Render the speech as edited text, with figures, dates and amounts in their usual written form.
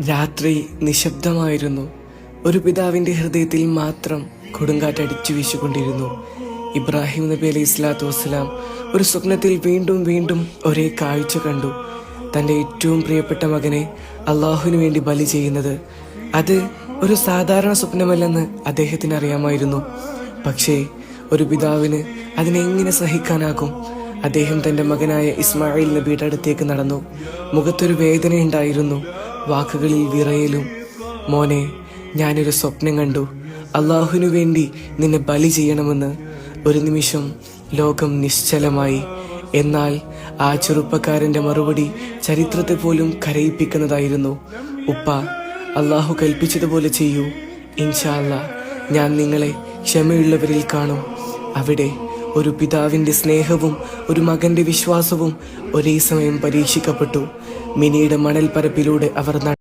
രാത്രി നിശബ്ദമായിരുന്നു. ഒരു പിതാവിൻ്റെ ഹൃദയത്തിൽ മാത്രം കൊടുങ്കാറ്റടിച്ചു വീശിക്കൊണ്ടിരുന്നു. ഇബ്രാഹിം നബി അലൈഹി സ്വലാത്തു വസ്സലാം ഒരു സ്വപ്നത്തിൽ വീണ്ടും വീണ്ടും ഒരേ കാഴ്ച കണ്ടു. തൻ്റെ ഏറ്റവും പ്രിയപ്പെട്ട മകനെ അള്ളാഹുവിന് വേണ്ടി ബലി ചെയ്യുന്നത്. അത് ഒരു സാധാരണ സ്വപ്നമല്ലെന്ന് അദ്ദേഹത്തിന് അറിയാമായിരുന്നു. പക്ഷേ ഒരു പിതാവിന് അതിനെങ്ങനെ സഹിക്കാനാകും? അദ്ദേഹം തൻ്റെ മകനായ ഇസ്മായിൽ നബിയുടെ അടുത്തേക്ക് നടന്നു. മുഖത്തൊരു വേദനയുണ്ടായിരുന്നു, വാക്കുകളിൽ വിറയലും. മോനെ, ഞാനൊരു സ്വപ്നം കണ്ടു. അള്ളാഹുവിനു വേണ്ടി നിന്നെ ബലി ചെയ്യണമെന്ന്. ഒരു നിമിഷം ലോകം നിശ്ചലമായി. എന്നാൽ ആ ചെറുപ്പക്കാരൻ്റെ മറുപടി ചരിത്രത്തെ പോലും കരയിപ്പിക്കുന്നതായിരുന്നു. ഉപ്പ, അള്ളാഹു കൽപ്പിച്ചതുപോലെ ചെയ്യൂ. ഇൻഷാ അല്ലാഹ് ഞാൻ നിങ്ങളെ ക്ഷമയുള്ളവരിൽ കാണും. അവിടെ ഒരു പിതാവിൻ്റെ സ്നേഹവും ഒരു മകൻ്റെ വിശ്വാസവും ഒരേ സമയം പരീക്ഷിക്കപ്പെട്ടു. മിനിയുടെ മണൽപ്പരപ്പിലൂടെ അവർ